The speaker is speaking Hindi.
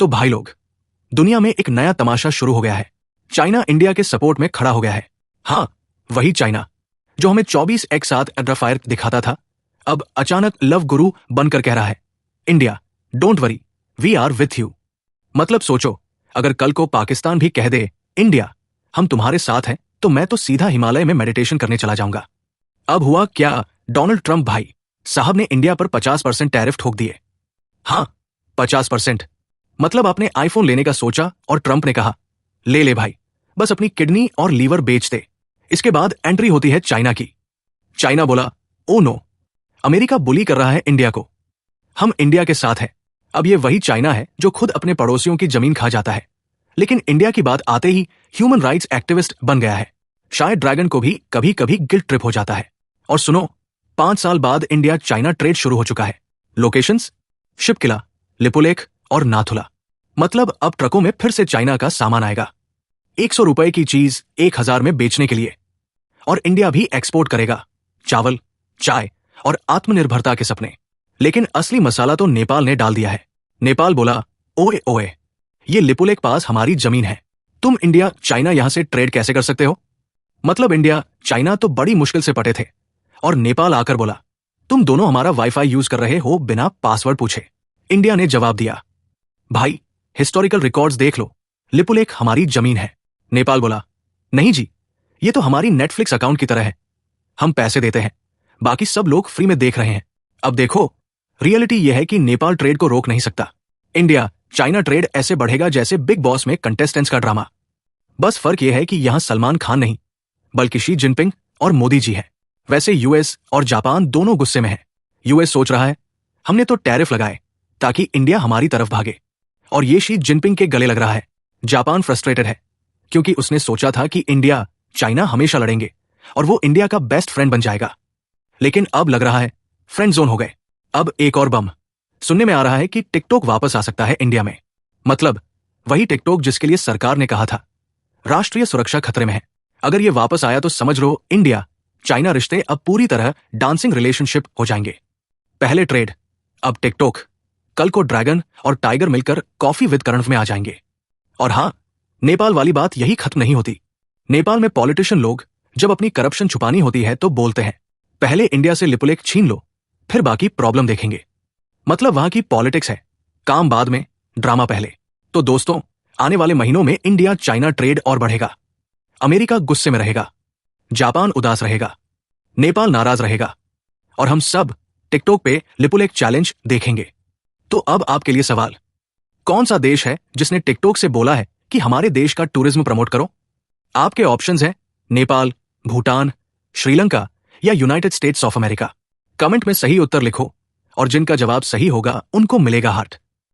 तो भाई लोग, दुनिया में एक नया तमाशा शुरू हो गया है। चाइना इंडिया के सपोर्ट में खड़ा हो गया है। हाँ, वही चाइना जो हमें 24 एक साथ एड्राफायर दिखाता था, अब अचानक लव गुरु बनकर कह रहा है, India don't worry, we are with you. मतलब सोचो, अगर कल को पाकिस्तान भी कह दे, इंडिया हम तुम्हारे साथ हैं, तो मैं तो सीधा हिमालय में मेडिटेशन करने चला जाऊंगा। अब हुआ क्या, डोनाल्ड ट्रंप भाई साहब ने इंडिया पर 50% टैरिफ ठोक दिए। हाँ, 50%। मतलब आपने आईफोन लेने का सोचा और ट्रंप ने कहा, ले ले भाई, बस अपनी किडनी और लीवर बेच दे। इसके बाद एंट्री होती है चाइना की। चाइना बोला, ओ नो, अमेरिका बुली कर रहा है इंडिया को, हम इंडिया के साथ हैं। अब ये वही चाइना है जो खुद अपने पड़ोसियों की जमीन खा जाता है, लेकिन इंडिया की बात आते ही ह्यूमन राइट्स एक्टिविस्ट बन गया है। शायद ड्रैगन को भी कभी कभी गिल्ट ट्रिप हो जाता है। और सुनो, 5 साल बाद इंडिया चाइना ट्रेड शुरू हो चुका है। लोकेशंस शिपकिला, लिपुलेख और नाथुला। मतलब अब ट्रकों में फिर से चाइना का सामान आएगा, 100 रुपए की चीज 1000 में बेचने के लिए। और इंडिया भी एक्सपोर्ट करेगा चावल, चाय और आत्मनिर्भरता के सपने। लेकिन असली मसाला तो नेपाल ने डाल दिया है। नेपाल बोला, ओए ओए, ये लिपुलेख पास हमारी जमीन है, तुम इंडिया चाइना यहां से ट्रेड कैसे कर सकते हो? मतलब इंडिया चाइना तो बड़ी मुश्किल से पटे थे, और नेपाल आकर बोला, तुम दोनों हमारा वाईफाई यूज कर रहे हो बिना पासवर्ड पूछे। इंडिया ने जवाब दिया, भाई हिस्टोरिकल रिकॉर्ड्स देख लो, लिपुलेख हमारी जमीन है। नेपाल बोला, नहीं जी, ये तो हमारी नेटफ्लिक्स अकाउंट की तरह है, हम पैसे देते हैं, बाकी सब लोग फ्री में देख रहे हैं। अब देखो, रियलिटी यह है कि नेपाल ट्रेड को रोक नहीं सकता। इंडिया चाइना ट्रेड ऐसे बढ़ेगा जैसे बिग बॉस में कंटेस्टेंट्स का ड्रामा। बस फर्क यह है कि यहां सलमान खान नहीं, बल्कि शी जिनपिंग और मोदी जी है। वैसे यूएस और जापान दोनों गुस्से में है। यूएस सोच रहा है, हमने तो टैरिफ लगाए ताकि इंडिया हमारी तरफ भागे, और ये शी जिनपिंग के गले लग रहा है। जापान फ्रस्ट्रेटेड है क्योंकि उसने सोचा था कि इंडिया चाइना हमेशा लड़ेंगे और वो इंडिया का बेस्ट फ्रेंड बन जाएगा, लेकिन अब लग रहा है फ्रेंड जोन हो गए। अब एक और बम सुनने में आ रहा है कि टिकटॉक वापस आ सकता है इंडिया में। मतलब वही टिकटॉक जिसके लिए सरकार ने कहा था राष्ट्रीय सुरक्षा खतरे में है। अगर ये वापस आया तो समझ लो इंडिया चाइना रिश्ते अब पूरी तरह डांसिंग रिलेशनशिप हो जाएंगे। पहले ट्रेड, अब टिकटॉक, कल को ड्रैगन और टाइगर मिलकर कॉफी विद करण में आ जाएंगे। और हाँ, नेपाल वाली बात यही खत्म नहीं होती। नेपाल में पॉलिटिशियन लोग जब अपनी करप्शन छुपानी होती है तो बोलते हैं, पहले इंडिया से लिपुलेख छीन लो, फिर बाकी प्रॉब्लम देखेंगे। मतलब वहां की पॉलिटिक्स है, काम बाद में, ड्रामा पहले। तो दोस्तों, आने वाले महीनों में इंडिया चाइना ट्रेड और बढ़ेगा। अमेरिका गुस्से में रहेगा, जापान उदास रहेगा, नेपाल नाराज रहेगा, और हम सब टिकटॉक पे लिपुलेख चैलेंज देखेंगे। तो अब आपके लिए सवाल, कौन सा देश है जिसने टिकटॉक से बोला है कि हमारे देश का टूरिज्म प्रमोट करो? आपके ऑप्शंस हैं नेपाल, भूटान, श्रीलंका या United states of America. Comment में सही उत्तर लिखो, और जिनका जवाब सही होगा उनको मिलेगा हार्ट।